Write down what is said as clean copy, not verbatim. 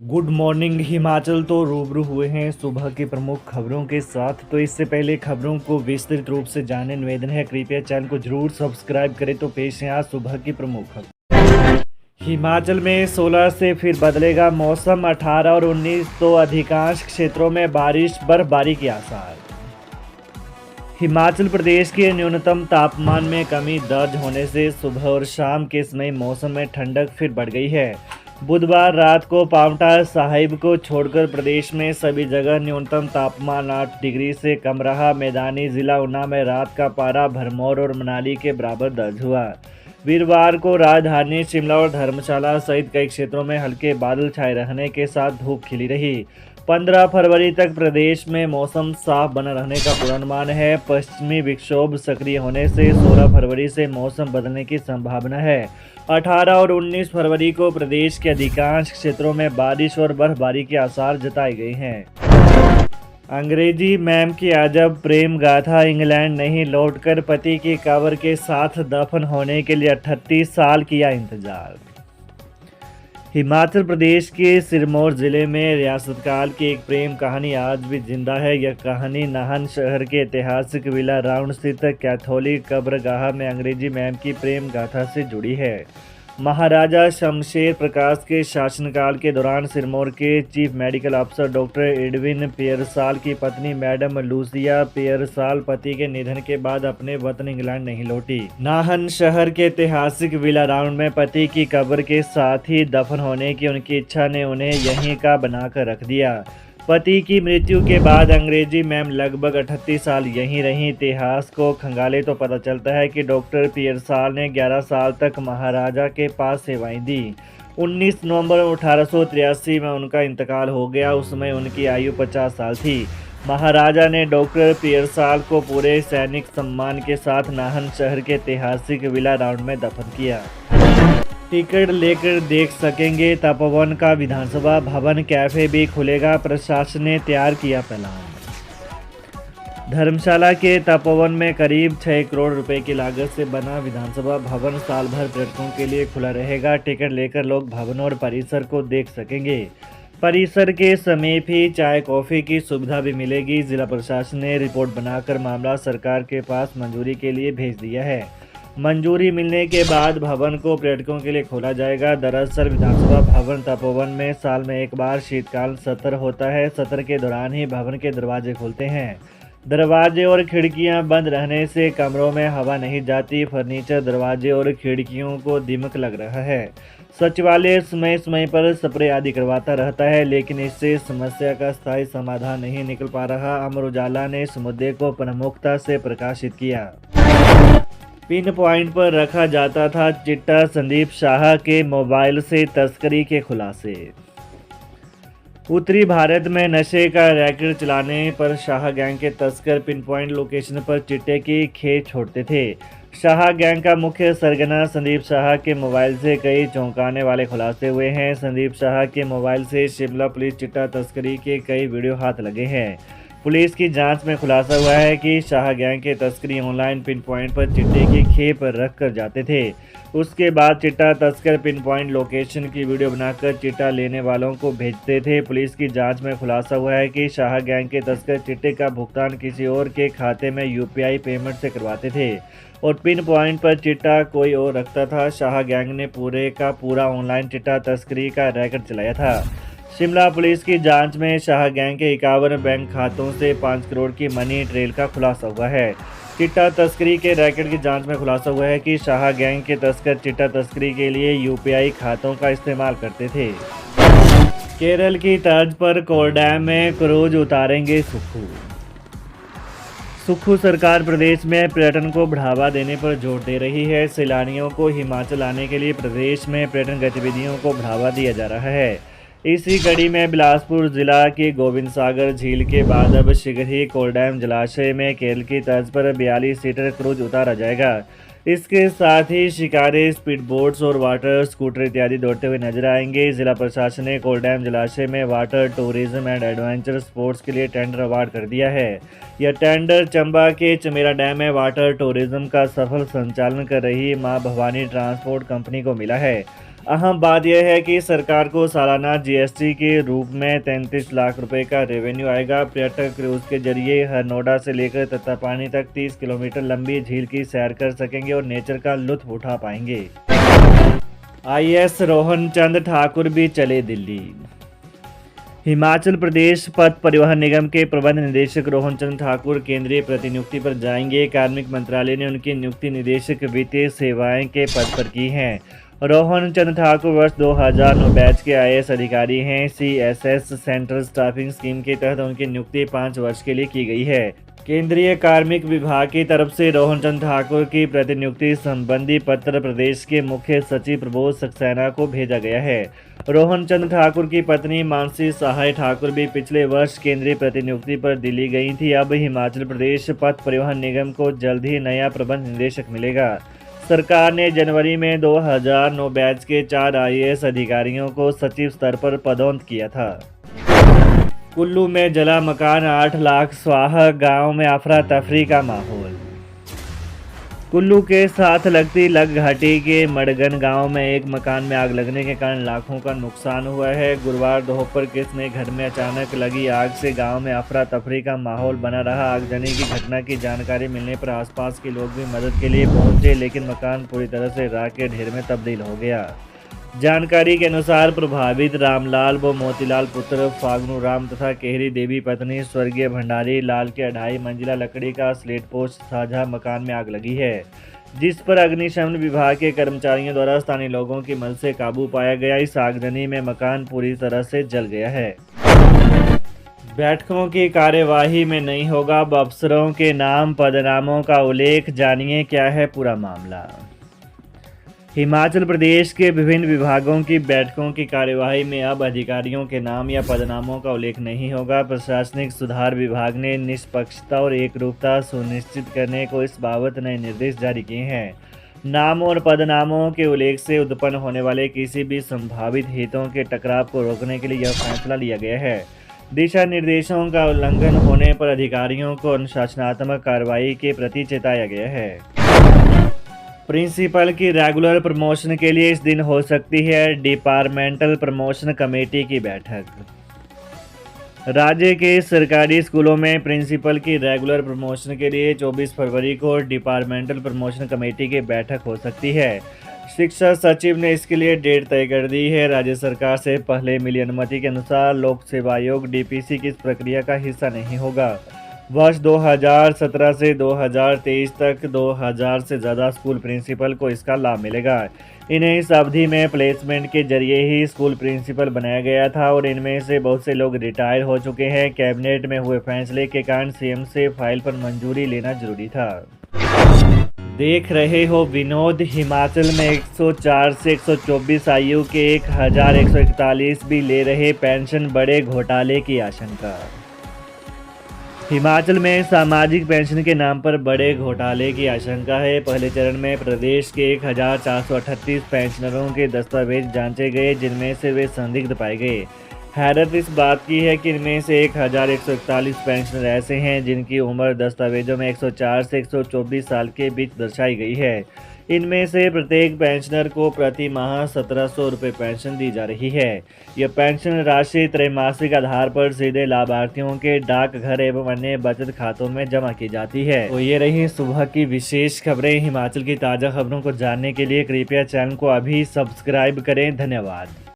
Good morning Himachal. तो रूबरू हुए हैं सुबह की प्रमुख खबरों के साथ। तो इससे पहले खबरों को विस्तृत रूप से जाने निवेदन है, कृपया चैनल को जरूर सब्सक्राइब करें। तो पेश है आज सुबह की प्रमुख खबर। हिमाचल में 16 से फिर बदलेगा मौसम, 18 और 19 तो अधिकांश क्षेत्रों में बारिश बर्फबारी के आसार। हिमाचल प्रदेश के न्यूनतम तापमान में कमी दर्ज होने से सुबह और शाम के समय मौसम में ठंडक फिर बढ़ गई है। बुधवार रात को पावंटा साहिब को छोड़कर प्रदेश में सभी जगह न्यूनतम तापमान 8 डिग्री से कम रहा। मैदानी जिला ऊना में रात का पारा भरमौर और मनाली के बराबर दर्ज हुआ। वीरवार को राजधानी शिमला और धर्मशाला सहित कई क्षेत्रों में हल्के बादल छाए रहने के साथ धूप खिली रही। 15 फरवरी तक प्रदेश में मौसम साफ बना रहने का पूर्वानुमान है। पश्चिमी विक्षोभ सक्रिय होने से 16 फरवरी से मौसम बदलने की संभावना है। 18 और 19 फरवरी को प्रदेश के अधिकांश क्षेत्रों में बारिश और बर्फबारी के आसार जताए गए हैं। अंग्रेजी मैम की अजब प्रेम गाथा। इंग्लैंड नहीं लौटकर पति की कब्र के साथ दफन होने के लिए 38 साल किया इंतजार। हिमाचल प्रदेश के सिरमौर जिले में रियासत काल की एक प्रेम कहानी आज भी जिंदा है। यह कहानी नाहन शहर के ऐतिहासिक विला राउंड स्थित कैथोलिक कब्रगाह में अंग्रेजी मैम की प्रेम गाथा से जुड़ी है। महाराजा शमशेर प्रकाश के शासनकाल के दौरान सिरमौर के चीफ मेडिकल अफसर डॉक्टर एडविन पियरसाल की पत्नी मैडम लूसिया पियरसाल पति के निधन के बाद अपने वतन इंग्लैंड नहीं लौटी। नाहन शहर के ऐतिहासिक विला राउंड में पति की कब्र के साथ ही दफन होने की उनकी इच्छा ने उन्हें यहीं का बनाकर रख दिया। पति की मृत्यु के बाद अंग्रेजी मैम लगभग 38 साल यहीं रहीं। इतिहास को खंगाले तो पता चलता है कि डॉक्टर पियरसाल ने 11 साल तक महाराजा के पास सेवाएं दी। 19 नवंबर 1883 में उनका इंतकाल हो गया। उस समय उनकी आयु 50 साल थी। महाराजा ने डॉक्टर पियरसाल को पूरे सैनिक सम्मान के साथ नाहन शहर के ऐतिहासिक विला राउंड में दफन किया। टिकट लेकर देख सकेंगे तपोवन का विधानसभा भवन, कैफे भी खुलेगा, प्रशासन ने तैयार किया प्लान। धर्मशाला के तपोवन में करीब 6 करोड़ रुपए की लागत से बना विधानसभा भवन साल भर पर्यटकों के लिए खुला रहेगा। टिकट लेकर लोग भवन और परिसर को देख सकेंगे। परिसर के समीप ही चाय कॉफ़ी की सुविधा भी मिलेगी। जिला प्रशासन ने रिपोर्ट बनाकर मामला सरकार के पास मंजूरी के लिए भेज दिया है। मंजूरी मिलने के बाद भवन को पर्यटकों के लिए खोला जाएगा। दरअसल विधानसभा भवन तपोवन में साल में एक बार शीतकाल सत्र होता है। सत्र के दौरान ही भवन के दरवाजे खुलते हैं। दरवाजे और खिड़कियां बंद रहने से कमरों में हवा नहीं जाती। फर्नीचर, दरवाजे और खिड़कियों को दीमक लग रहा है। सचिवालय समय समय पर स्प्रे आदि करवाता रहता है, लेकिन इससे समस्या का स्थायी समाधान नहीं निकल पा रहा। अमर उजाला ने इस मुद्दे को प्रमुखता से प्रकाशित किया। पिन पॉइंट पर रखा जाता था चिट्टा, संदीप शाह के मोबाइल से तस्करी के खुलासे। उत्तरी भारत में नशे का रैकेट चलाने पर शाह गैंग के तस्कर पिन पॉइंट लोकेशन पर चिट्टे की खेप छोड़ते थे। शाह गैंग का मुख्य सरगना संदीप शाह के मोबाइल से कई चौंकाने वाले खुलासे हुए हैं। संदीप शाह के मोबाइल से शिमला पुलिस चिट्टा तस्करी के कई वीडियो हाथ लगे हैं। पुलिस की जांच में खुलासा हुआ है कि शाह गैंग के तस्करी ऑनलाइन पिन पॉइंट पर चिट्टे की खेप रख कर जाते थे। उसके बाद चिट्टा तस्कर पिन पॉइंट लोकेशन की वीडियो बनाकर चिट्टा लेने वालों को भेजते थे। पुलिस की जांच में खुलासा हुआ है कि शाह गैंग के तस्कर चिट्टे का भुगतान किसी और के खाते में यूपीआई पेमेंट से करवाते थे और पिन पॉइंट पर चिट्टा कोई और रखता था। शाह गैंग ने पूरे का पूरा ऑनलाइन चिट्टा तस्करी का रैकेट चलाया था। शिमला पुलिस की जांच में शाह गैंग के 51 बैंक खातों से 5 करोड़ की मनी ट्रेल का खुलासा हुआ है। चिट्टा तस्करी के रैकेट की जांच में खुलासा हुआ है कि शाह गैंग के तस्कर चिट्टा तस्करी के लिए यूपीआई खातों का इस्तेमाल करते थे। केरल की तर्ज पर कोलडैम में क्रूज उतारेंगे सुक्खू। सुक्खू सरकार प्रदेश में पर्यटन को बढ़ावा देने पर जोर दे रही है। सैलानियों को हिमाचल आने के लिए प्रदेश में पर्यटन गतिविधियों को बढ़ावा दिया जा रहा है। इसी कड़ी में बिलासपुर जिला की गोविंद सागर झील के बाद अब शीघ्र ही कोलडैम जलाशय में केरल की तर्ज पर 42 सीटर क्रूज उतारा जाएगा। इसके साथ ही शिकारे, स्पीड बोट्स और वाटर स्कूटर इत्यादि दौड़ते हुए नजर आएंगे। जिला प्रशासन ने कोलडैम जलाशय में water tourism and adventure sports के लिए टेंडर अवार्ड कर दिया है। यह टेंडर चंबा के चमेरा डैम में वाटर टूरिज्म का सफल संचालन कर रही मां भवानी ट्रांसपोर्ट कंपनी को मिला है। अहम बात यह है कि सरकार को सालाना जीएसटी के रूप में 33 लाख रुपए का रेवेन्यू आएगा। पर्यटक क्रूज के जरिए हरनोडा से लेकर तत्तापानी तक 30 किलोमीटर लंबी झील की सैर कर सकेंगे और नेचर का लुत्फ उठा पाएंगे। आईएएस रोहन चंद ठाकुर भी चले दिल्ली। हिमाचल प्रदेश पथ परिवहन निगम के प्रबंध निदेशक रोहन चंद ठाकुर केंद्रीय प्रतिनियुक्ति पर जाएंगे। कार्मिक मंत्रालय ने उनकी नियुक्ति निदेशक वित्तीय सेवाएं के पद पर की है। रोहन चंद ठाकुर वर्ष 2009 बैच के आईएएस अधिकारी हैं। सीएसएस सेंट्रल स्टाफिंग स्कीम के तहत उनकी नियुक्ति 5 वर्ष के लिए की गई है। केंद्रीय कार्मिक विभाग की तरफ से रोहन चंद ठाकुर की प्रतिनियुक्ति संबंधी पत्र प्रदेश के मुख्य सचिव प्रबोध सक्सेना को भेजा गया है। रोहन चंद ठाकुर की पत्नी मानसी सहाय ठाकुर भी पिछले वर्ष केंद्रीय प्रतिनियुक्ति पर दिल्ली गई थी। अब हिमाचल प्रदेश पथ परिवहन निगम को जल्द ही नया प्रबंध निदेशक मिलेगा। सरकार ने जनवरी में 2009 बैच के 4 आईएएस अधिकारियों को सचिव स्तर पर पदोन्नत किया था। कुल्लू में जला मकान, 8 लाख स्वाहा, गांव में अफरा तफरी का माहौल। कुल्लू के साथ लगती लग घाटी के मडगन गांव में एक मकान में आग लगने के कारण लाखों का नुकसान हुआ है। गुरुवार दोपहर किसी घर में अचानक लगी आग से गांव में अफरा तफरी का माहौल बना रहा। आगजनी की घटना की जानकारी मिलने पर आसपास के लोग भी मदद के लिए पहुंचे, लेकिन मकान पूरी तरह से राख के ढेर में तब्दील हो गया। जानकारी के अनुसार प्रभावित रामलाल व मोतीलाल पुत्र फागनू राम तथा केहरी देवी पत्नी स्वर्गीय भंडारी लाल के 2.5 मंजिला लकड़ी का स्लेट पोस्ट साझा मकान में आग लगी है, जिस पर अग्निशमन विभाग के कर्मचारियों द्वारा स्थानीय लोगों की मदद से काबू पाया गया। इस आगजनी में मकान पूरी तरह से जल गया है। बैठकों की कार्यवाही में नहीं होगा अब अफसरों के नाम पदनामों का उल्लेख, जानिए क्या है पूरा मामला। हिमाचल प्रदेश के विभिन्न विभागों की बैठकों की कार्यवाही में अब अधिकारियों के नाम या पदनामों का उल्लेख नहीं होगा। प्रशासनिक सुधार विभाग ने निष्पक्षता और एकरूपता सुनिश्चित करने को इस बाबत नए निर्देश जारी किए हैं। नामों और पदनामों के उल्लेख से उत्पन्न होने वाले किसी भी संभावित हितों के टकराव को रोकने के लिए यह फैसला लिया गया है। दिशा निर्देशों का उल्लंघन होने पर अधिकारियों को अनुशासनात्मक कार्रवाई के प्रति चेताया गया है। प्रिंसिपल की रेगुलर प्रमोशन के लिए इस दिन हो सकती है डिपार्टमेंटल प्रमोशन कमेटी की बैठक। राज्य के सरकारी स्कूलों में प्रिंसिपल की रेगुलर प्रमोशन के लिए 24 फरवरी को डिपार्टमेंटल प्रमोशन कमेटी की बैठक हो सकती है। शिक्षा सचिव ने इसके लिए डेट तय कर दी है। राज्य सरकार से पहले मिली अनुमति के अनुसार लोक सेवा आयोग डीपीसी की इस प्रक्रिया का हिस्सा नहीं होगा। वर्ष 2017 से 2023 तक 2000 से ज़्यादा स्कूल प्रिंसिपल को इसका लाभ मिलेगा। इन्हें इस अवधि में प्लेसमेंट के जरिए ही स्कूल प्रिंसिपल बनाया गया था और इनमें से बहुत से लोग रिटायर हो चुके हैं। कैबिनेट में हुए फैसले के कारण सीएम से फाइल पर मंजूरी लेना जरूरी था। देख रहे हो विनोद। हिमाचल में 104 से 124 आयु के 1141 भी ले रहे पेंशन, बड़े घोटाले की आशंका। हिमाचल में सामाजिक पेंशन के नाम पर बड़े घोटाले की आशंका है। पहले चरण में प्रदेश के 1438 पेंशनरों के दस्तावेज जांचे गए, जिनमें से वे संदिग्ध पाए गए। हैरत इस बात की है कि इनमें से 1141 पेंशनर ऐसे हैं जिनकी उम्र दस्तावेजों में 104 से 124 साल के बीच दर्शाई गई है। इनमें से प्रत्येक पेंशनर को प्रति माह 1700 रुपये पेंशन दी जा रही है। यह पेंशन राशि त्रैमासिक आधार पर सीधे लाभार्थियों के डाकघर एवं अन्य बचत खातों में जमा की जाती है। तो ये रही सुबह की विशेष खबरें। हिमाचल की ताज़ा खबरों को जानने के लिए कृपया चैनल को अभी सब्सक्राइब करें। धन्यवाद।